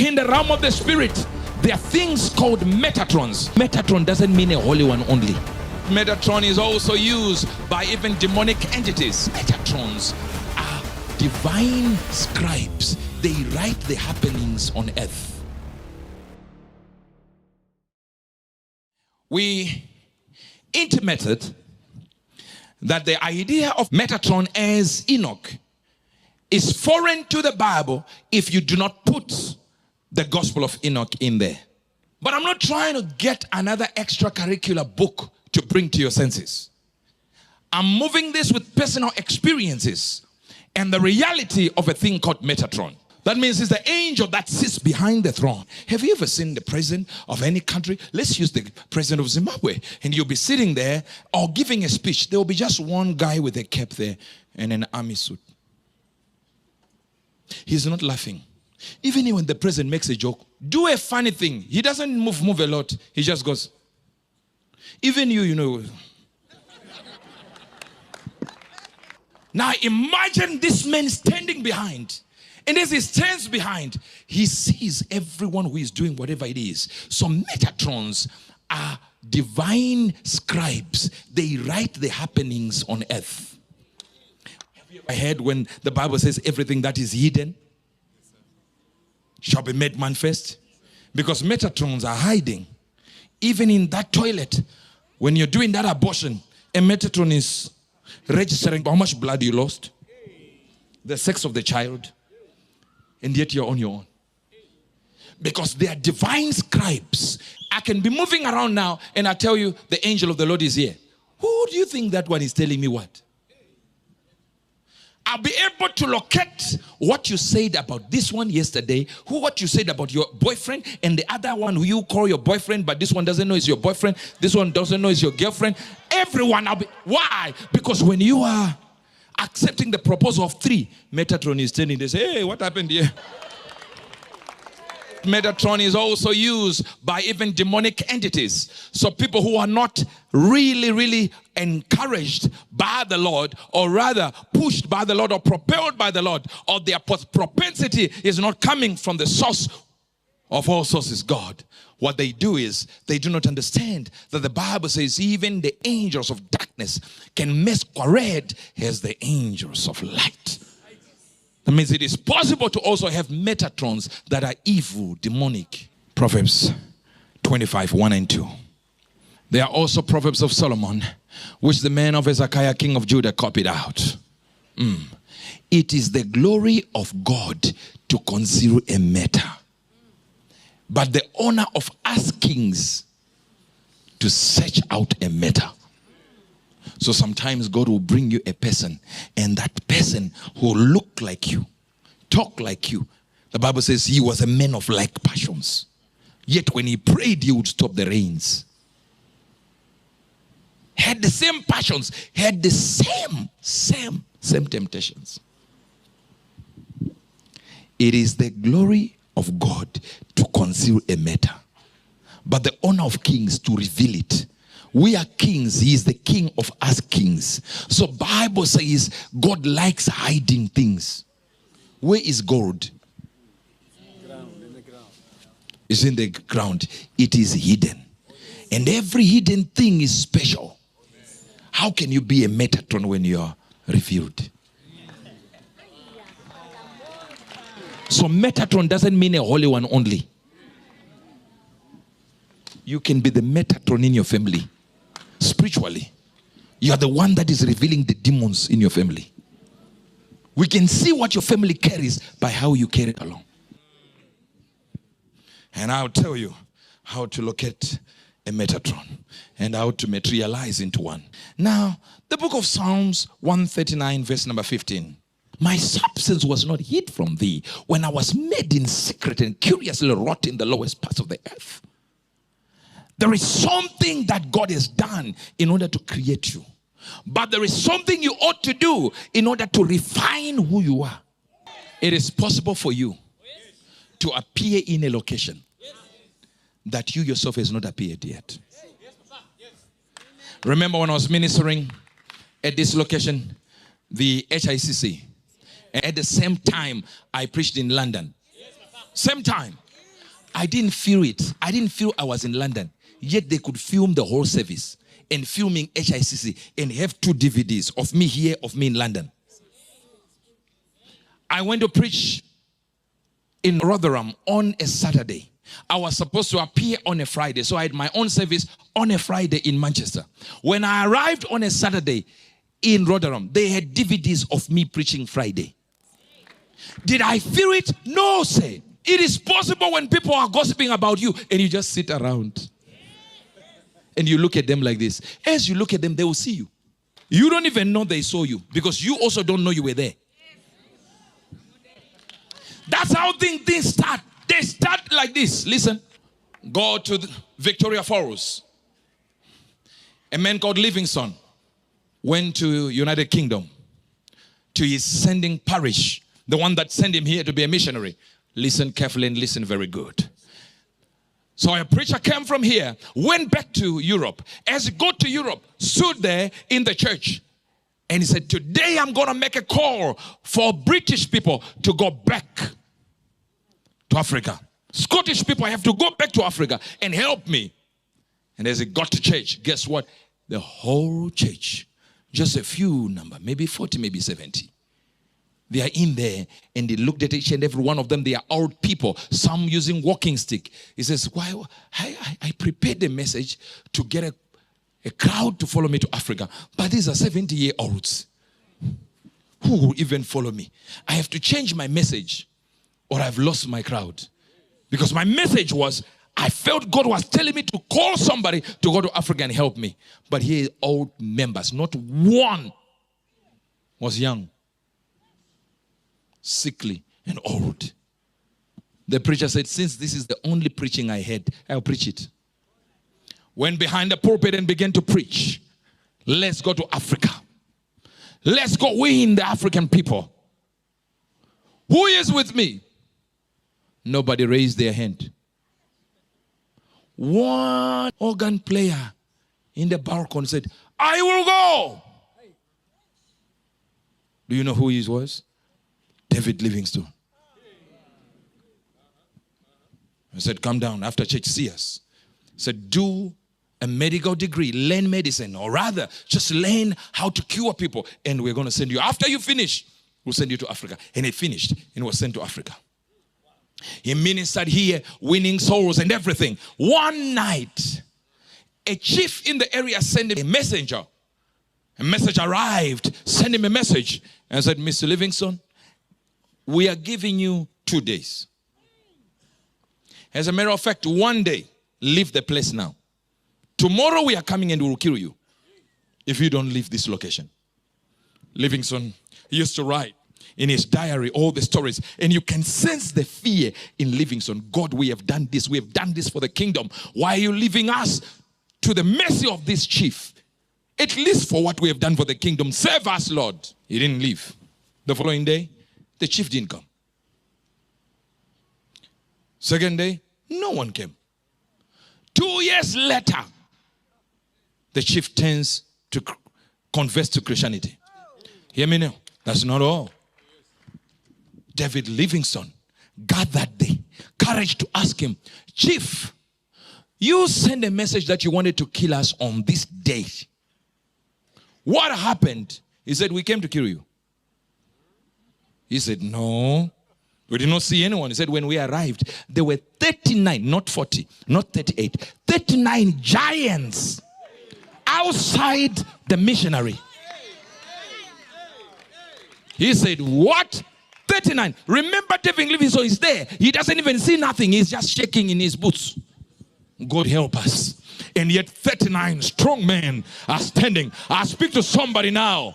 In the realm of the spirit, there are things called Metatrons. Metatron doesn't mean a holy one only. Metatron is also used by even demonic entities. Metatrons are divine scribes. They write the happenings on earth. We intimated that the idea of Metatron as Enoch is foreign to the Bible if you do not put the Gospel of Enoch in there. But I'm not trying to get another extracurricular book to bring to your senses. I'm moving this with personal experiences and the reality of a thing called Metatron. That means it's the angel that sits behind the throne. Have you ever seen the president of any country? Let's use the president of Zimbabwe. And you'll be sitting there or giving a speech. There will be just one guy with a cap there and an army suit. He's not laughing. Even when the president makes a joke, do a funny thing. He doesn't move a lot. He just goes. Even you know. Now imagine this man standing behind. And as he stands behind, he sees everyone who is doing whatever it is. So Metatrons are divine scribes. They write the happenings on earth. Have you ever heard when the Bible says everything that is hidden shall be made manifest? Because Metatrons are hiding. Even in that toilet, when you're doing that abortion, a Metatron is registering how much blood you lost, the sex of the child, and yet you're on your own. Because they are divine scribes. I can be moving around now and I tell you the angel of the Lord is here. Who do you think that one is telling me what? I'll be able to locate what you said about this one yesterday, what you said about your boyfriend, and the other one who you call your boyfriend, but this one doesn't know is your boyfriend, this one doesn't know is your girlfriend. Everyone, why? Because when you are accepting the proposal of 3, Metatron is standing there, say, hey, what happened here? Metatron is also used by even demonic entities. So people who are not really encouraged by the Lord, or rather pushed by the Lord or propelled by the Lord, or their propensity is not coming from the source of all sources, God. What they do is they do not understand that the Bible says even the angels of darkness can masquerade as the angels of light. That means it is possible to also have Metatrons that are evil, demonic. Proverbs 25, 1 and 2. There are also Proverbs of Solomon, which the man of Hezekiah, king of Judah, copied out. It is the glory of God to conceal a matter, but the honor of us kings to search out a matter. So sometimes God will bring you a person, and that person will look like you, talk like you. The Bible says he was a man of like passions. Yet when he prayed, he would stop the rains. Had the same passions, had the same temptations. It is the glory of God to conceal a matter, but the honor of kings to reveal it. We are kings. He is the king of us kings. So Bible says God likes hiding things. Where is gold? It's in the ground. It is hidden. And every hidden thing is special. How can you be a Metatron when you are revealed? So Metatron doesn't mean a holy one only. You can be the Metatron in your family. Spiritually, you are the one that is revealing the demons in your family. We can see what your family carries by how you carry it along. And I'll tell you how to locate a Metatron and how to materialize into one. Now, the book of Psalms 139 verse number 15. My substance was not hid from thee when I was made in secret and curiously wrought in the lowest parts of the earth. There is something that God has done in order to create you. But there is something you ought to do in order to refine who you are. It is possible for you to appear in a location that you yourself has not appeared yet. Remember when I was ministering at this location, the HICC, and at the same time I preached in London. Same time. I didn't feel it. I didn't feel I was in London. Yet they could film the whole service and filming HICC and have 2 DVDs of me here, of me in London. I went to preach in Rotherham on a Saturday. I was supposed to appear on a Friday, so I had my own service on a Friday in Manchester. When I arrived on a Saturday in Rotherham, they had DVDs of me preaching Friday. Did I feel it? No, sir. It is possible when people are gossiping about you and you just sit around and you look at them like this. As you look at them, they will see you. You don't even know they saw you because you also don't know you were there. That's how things start. They start like this. Listen. Go to Victoria Falls. A man called Livingstone went to United Kingdom to his sending parish, the one that sent him here to be a missionary. Listen carefully and listen very good. So a preacher came from here, went back to Europe. As he got to Europe, stood there in the church. And he said, today I'm going to make a call for British people to go back to Africa. Scottish people have to go back to Africa and help me. And as he got to church, guess what? The whole church, just a few number, maybe 40, maybe 70. They are in there and they looked at each and every one of them. They are old people, some using walking stick. He says, why? I prepared the message to get a crowd to follow me to Africa. But these are 70-year-olds. Who will even follow me? I have to change my message or I've lost my crowd. Because my message was, I felt God was telling me to call somebody to go to Africa and help me. But here old members, not one was young, sickly, and old. The preacher said, since this is the only preaching I had, I'll preach it. Went behind the pulpit and began to preach. Let's go to Africa. Let's go win the African people. Who is with me? Nobody raised their hand. One organ player in the balcony said, I will go. Do you know who he was? David Livingstone. I said, come down after church, see us. I said, do a medical degree, learn medicine, or rather, just learn how to cure people. And we're going to send you. After you finish, we'll send you to Africa. And he finished and was sent to Africa. He ministered here, winning souls and everything. One night, a chief in the area sent him a messenger. A message arrived, sent him a message and said, Mr. Livingstone, we are giving you 2 days. As a matter of fact, 1 day, leave the place now. Tomorrow we are coming and we will kill you if you don't leave this location. Livingstone used to write in his diary all the stories, and you can sense the fear in Livingstone. God, we have done this. We have done this for the kingdom. Why are you leaving us to the mercy of this chief? At least for what we have done for the kingdom. Save us, Lord. He didn't leave. The following day, the chief didn't come. Second day, no one came. 2 years later, the chief turns to confess to Christianity. Hear me now. That's not all. David Livingstone got that day courage to ask him, Chief, you sent a message that you wanted to kill us on this day. What happened? He said, we came to kill you. He said, no, we did not see anyone. He said, when we arrived, there were 39, not 40, not 38, 39 giants outside the missionary. He said, what? 39. Remember, David Livingstone is there. He doesn't even see nothing. He's just shaking in his boots. God help us. And yet 39 strong men are standing. I speak to somebody now.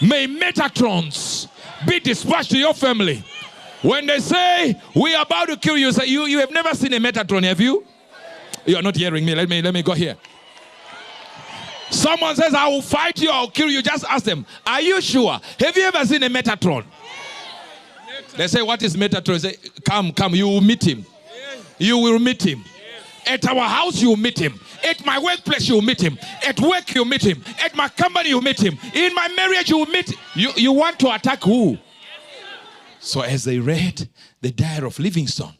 May Metatrons be dispatched to your family. When they say, we are about to kill you, say, you have never seen a Metatron, have you? You are not hearing me. Let me go here. Someone says, I will fight you, I'll kill you. Just ask them, are you sure? Have you ever seen a Metatron? They say, what is Metatron? They say, come, you will meet him. You will meet him. At our house, you will meet him. At my workplace, you will meet him. At work, you will meet him. At my company, you will meet him. In my marriage, you will meet him. You want to attack who? So as they read the diary of Livingstone,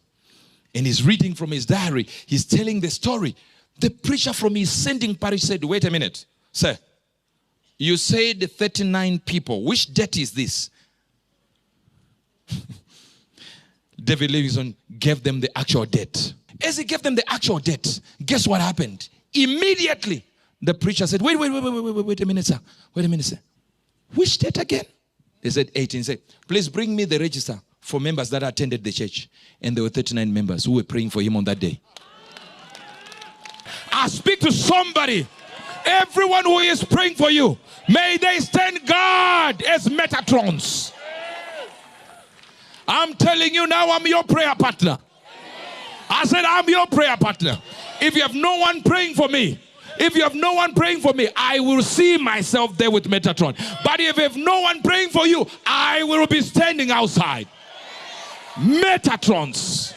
And he's reading from his diary. He's telling the story. The preacher from his sending parish said, wait a minute, sir. You said 39 people. Which date is this? David Livingstone gave them the actual date. As he gave them the actual date, guess what happened? Immediately, the preacher said, wait a minute, sir. Wait a minute, sir. Which date again? They said 18. He said, please bring me the register for members that attended the church. And there were 39 members who were praying for him on that day. I speak to somebody. Everyone who is praying for you, may they stand guard as Metatrons. I'm telling you now, I'm your prayer partner. I said, I'm your prayer partner. If you have no one praying for me, I will see myself there with Metatron. But if you have no one praying for you, I will be standing outside. Metatrons.